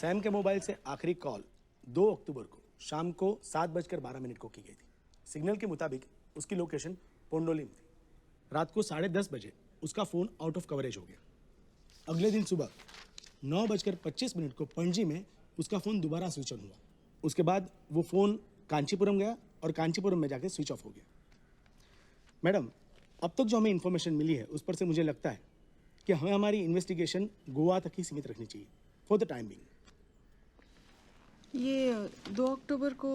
Sam के mobile से आखिरी कॉल 2 अक्टूबर को शाम को 7:12 को की गई थी। सिग्नल के मुताबिक उसकी लोकेशन पोंडोली में थी। रात को 10:30 बजे उसका फ़ोन आउट ऑफ कवरेज हो गया। अगले दिन सुबह 9:25 को पणजी में उसका फ़ोन दोबारा स्विच ऑन हुआ। उसके बाद वो फ़ोन कांचीपुरम गया और कांचीपुरम में जाके स्विच ऑफ हो गया। मैडम, अब तक जो हमें इन्फॉर्मेशन मिली है उस पर से मुझे लगता है कि हमें हमारी इन्वेस्टिगेशन गोवा तक ही सीमित रखनी चाहिए फॉर द टाइम बिंग। ये 2 अक्टूबर को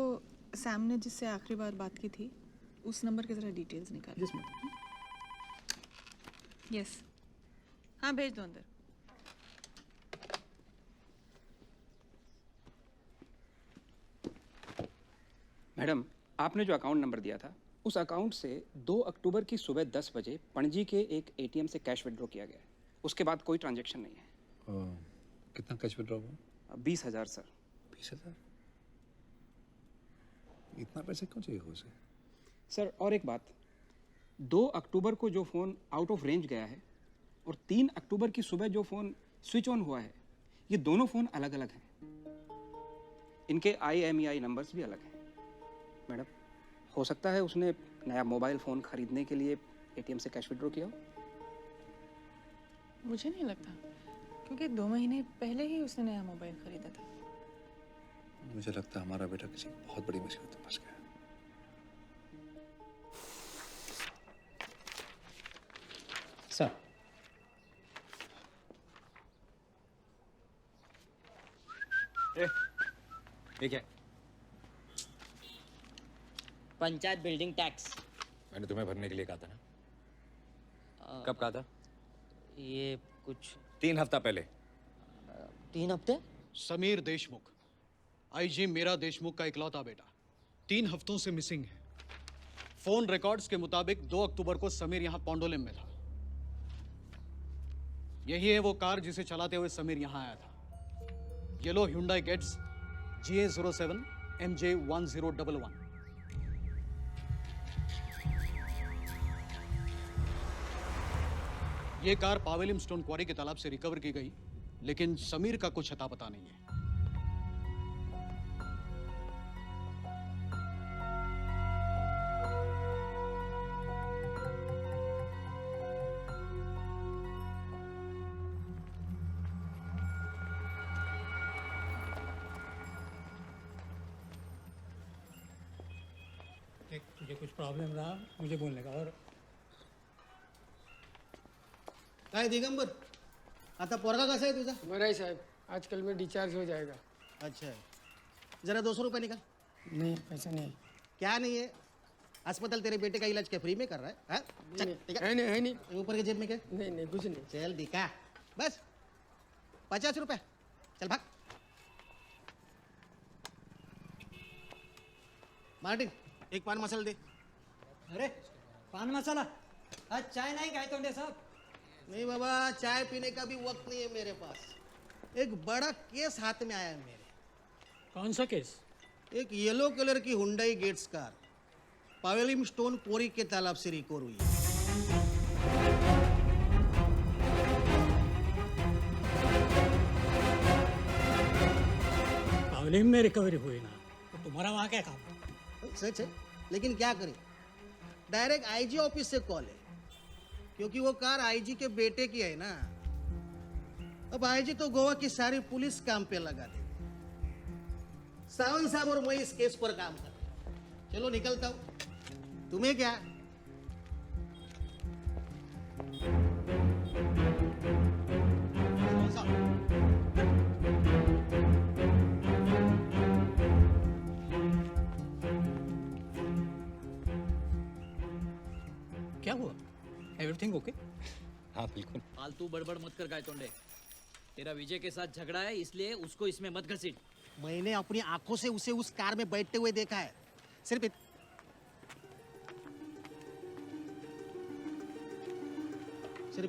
सैम ने जिससे आखिरी बार बात की थी उस नंबर के जरा डिटेल्स निकाल। Yes madam. यस, हाँ भेज दो अंदर। मैडम, आपने जो अकाउंट नंबर दिया था उस अकाउंट से 2 अक्टूबर की सुबह 10 बजे पणजी के एक एटीएम से कैश विड्रॉ किया गया है। उसके बाद कोई ट्रांजैक्शन नहीं है। कितना कैश विड्रॉ हुआ? 20,000 सर। 20,000? इतना पैसे क्यों चाहिए उसे? सर और एक बात, 2 अक्टूबर को जो फ़ोन आउट ऑफ रेंज गया है और 3 अक्टूबर की सुबह जो फ़ोन स्विच ऑन हुआ है, ये दोनों फ़ोन अलग अलग हैं। इनके IMEI नंबर्स भी अलग हैं। मैडम, हो सकता है उसने नया मोबाइल फ़ोन खरीदने के लिए एटीएम से कैश विड्रॉ किया हो। मुझे नहीं लगता, क्योंकि 2 महीने पहले ही उसने नया मोबाइल खरीदा था। मुझे लगता है हमारा बेटा किसी बहुत बड़ी मुसीबत में फंस गया। सर, ये क्या? Panchayat building tax. मैंने तुम्हें भरने के लिए कहा था ना। कब कहा था? ये कुछ 3 हफ्ता पहले। 3 हफ्ते। समीर देशमुख, आईजी मीरा देशमुख का इकलौता बेटा, 3 हफ्तों से मिसिंग है। फोन रिकॉर्ड्स के मुताबिक 2 अक्टूबर को समीर यहां पोंडोलिम में था। यही है वो कार जिसे चलाते हुए समीर यहां आया था। Yellow Hyundai Getz GA07 MJ1011। ये कार पावेलिम स्टोन क्वारी के तालाब से रिकवर की गई, लेकिन समीर का कुछ अता पता नहीं है। तुझे कुछ प्रॉब्लम रहा मुझे बोलने का। और काय दिगंबर, आता पोरगा कसा आहे तुझा? बरं आहे साहेब, आजकल में डिस्चार्ज हो जाएगा। अच्छा है, जरा 200 रुपये निकाल। नहीं, पैसा नहीं। क्या नहीं है? अस्पताल तेरे बेटे का इलाज क्या फ्री में कर रहा है? हाँ? चल, ठीक है नहीं। ऊपर के जेब में क्या? नहीं कुछ नहीं। चल दिखा, बस 50 रुपये। चल भाग। मार्टिन, एक पान मसाला दे। अरे पान मसाला? आज चाय नहीं खाए तोंडे साहब। नहीं बाबा, चाय पीने का भी वक्त नहीं है मेरे पास। एक बड़ा केस हाथ में आया है मेरे। कौन सा केस? एक येलो कलर की Hyundai Getz कार पावेलिम स्टोन क्वारी के तालाब से रिकवर हुई है। पावलिम में रिकवरी हुई ना, तो तुम्हारा वहाँ क्या काम? सच है, लेकिन क्या करें, डायरेक्ट आईजी ऑफिस से कॉल है, क्योंकि वो कार आईजी के बेटे की है ना। अब आईजी तो गोवा की सारी पुलिस काम पे लगा दे। सावंत साहब और मैं इस केस पर काम कर रहे हैं। चलो निकलता हूं, तुम्हें क्या? क्या हुआ? Everything okay? हाँ बिल्कुल। फालतू बड़बड़ मत कर गायतोंडे। तेरा विजय के साथ झगड़ा है, इसलिए उसको इसमें मत घसीट। मैंने अपनी आंखों से उसे उस कार में बैठते हुए देखा है। सिर्फ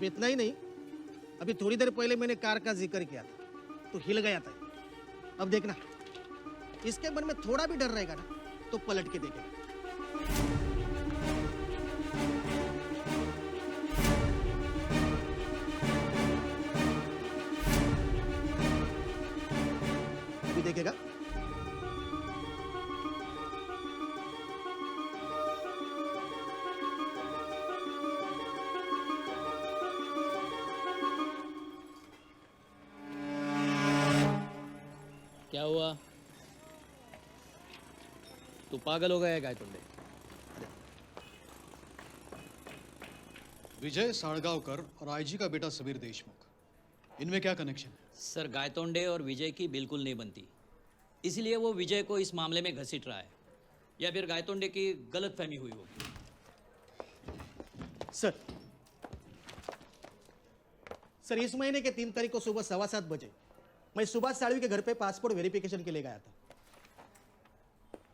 इतना ही नहीं, अभी थोड़ी देर पहले मैंने कार का जिक्र किया था तो हिल गया था। अब देखना, इसके मन में थोड़ा भी डर रहेगा ना तो पलट के देखेगा। देखेगा? क्या हुआ? तू पागल हो गया है गायतोंडे? विजय साड़गांवकर और आईजी का बेटा समीर देशमुख, इनमें क्या कनेक्शन है? सर, गायतोंडे और विजय की बिल्कुल नहीं बनती, इसलिए वो विजय को इस मामले में घसीट रहा है, या फिर गायतोंडे की गलतफहमी हुई होगी। सर, इस महीने के 3 तारीख को सुबह 7:15 बजे मैं सुभाष साळवी के घर पे पासपोर्ट वेरिफिकेशन के लिए गया था।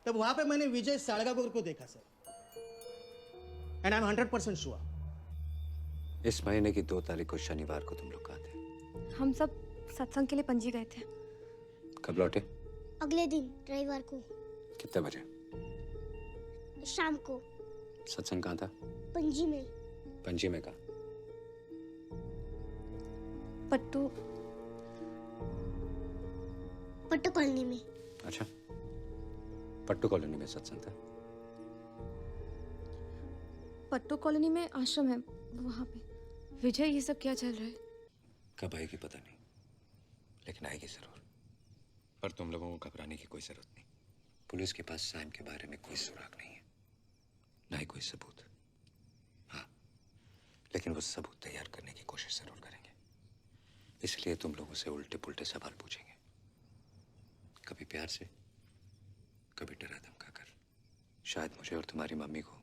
तब वहां पे मैंने विजय साळगावकर को देखा sir, and I am 100% sure. इस महीने की 2 तारीख को शनिवार को तुम लोग कहाँ थे? हम सब सत्संग के लिए पणजी गए थे। कब लौटे? अगले दिन रविवार को कितने बजे? शाम को सत्संग कहाँ था? पणजी में। पणजी में कहाँ? पट्टू कॉलोनी में। अच्छा, पट्टू कॉलोनी में सत्संग था। पट्टू कॉलोनी में आश्रम है, वहाँ पे। विजय, ये सब क्या चल रहा है? कब आएगी पता नहीं, लेकिन आएगी जरूर। पर तुम लोगों को घबराने की कोई जरूरत नहीं। पुलिस के पास सैम के बारे में कोई सुराग नहीं है, ना ही कोई सबूत। हाँ, लेकिन वो सबूत तैयार करने की कोशिश जरूर करेंगे। इसलिए तुम लोगों से उल्टे पुल्टे सवाल पूछेंगे, कभी प्यार से, कभी डरा धमका कर। शायद मुझे और तुम्हारी मम्मी को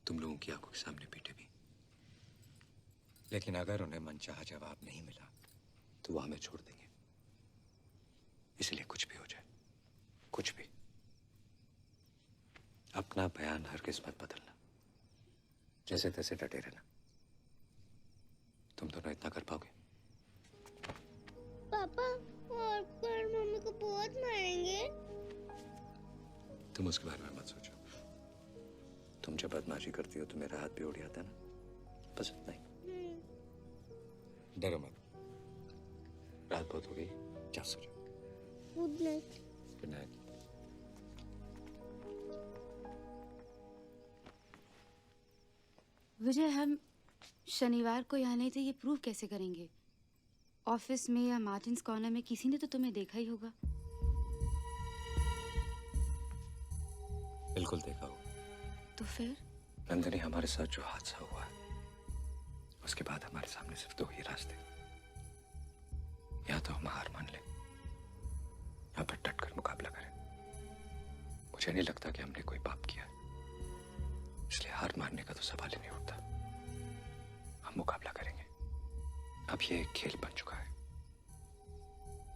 तुम लोगों की आंखों के सामने पीटे भी। लेकिन अगर उन्हें मनचाहा जवाब नहीं मिला तो वो हमें छोड़ देंगे। इसलिए कुछ भी हो जाए, कुछ भी, अपना बयान हरगिज़ मत बदलना। जैसे तैसे डटे रहना। तुम दोनों इतना कर पाओगे? पापा और पर मम्मी को बहुत मारेंगे। तुम उसके बारे में मत सोचो। तुम जब बदमाशी करती हो तो मेरा हाथ भी उड़ जाता है ना, बस इतना ही। डरो मत। रात बहुत हो गई, जा सो जाओ। Good night. Good night. Vijay, हम शनिवार को यहाँ नहीं थे, ये प्रूव कैसे करेंगे? ऑफिस में या मार्टिन्स कॉर्नर में किसी ने तो तुम्हें देखा ही होगा। बिल्कुल देखा हो। तो फिर? नंदिनी, हमारे साथ जो हादसा हुआ है उसके बाद हमारे सामने सिर्फ 2 ही रास्ते। या तो हम हार मान लें या फिर डट कर मुकाबला करें। मुझे नहीं लगता कि हमने कोई पाप किया है, इसलिए हार मानने का तो सवाल ही नहीं उठता। हम मुकाबला करेंगे। अब ये एक खेल बन चुका है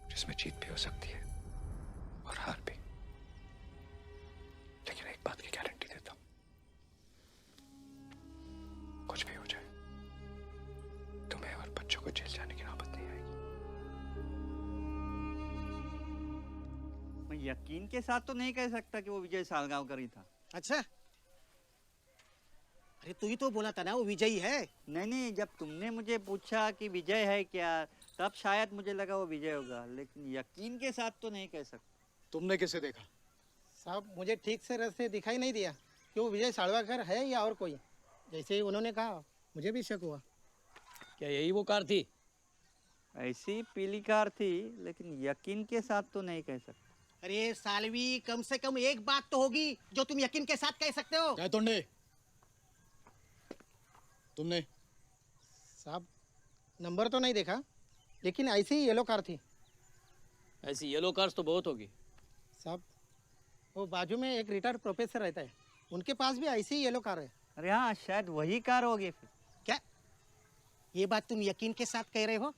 जिसमें जीत भी हो सकती है और हार भी। लेकिन एक बात की गारंटी देता हूं, कुछ भी हो जाए तुम्हें और बच्चों को जेल जाने की नौबत नहीं आएगी। मैं यकीन के साथ तो नहीं कह सकता कि वो विजय सालगांवकर ही था। अच्छा, अरे तू ही तो बोला था ना वो विजयी है। नहीं, जब तुमने मुझे पूछा कि विजय है क्या, तब शायद मुझे लगा वो विजय होगा, लेकिन यकीन के साथ तो नहीं कह सकता। तुमने किसे देखा? साहब, मुझे ठीक से रास्ते दिखाई नहीं दिया कि वो विजय साळगावकर है या और कोई। जैसे ही उन्होंने कहा मुझे भी शक हुआ। क्या यही वो कार थी? ऐसी पीली कार थी, लेकिन यकीन के साथ तो नहीं कह सकता। अरे सालवी, कम से कम एक बात तो होगी जो तुम यकीन के साथ कह सकते हो। गायतोंडे, तुमने? साहब, नंबर तो नहीं देखा, लेकिन ऐसी ही येलो कार थी। ऐसी येलो कार्स तो बहुत होगी। साहब, वो बाजू में एक रिटायर्ड प्रोफेसर रहता है, उनके पास भी ऐसी ही येलो कार है। अरे हाँ, शायद वही कार होगी फिर। क्या ये बात तुम यकीन के साथ कह रहे हो?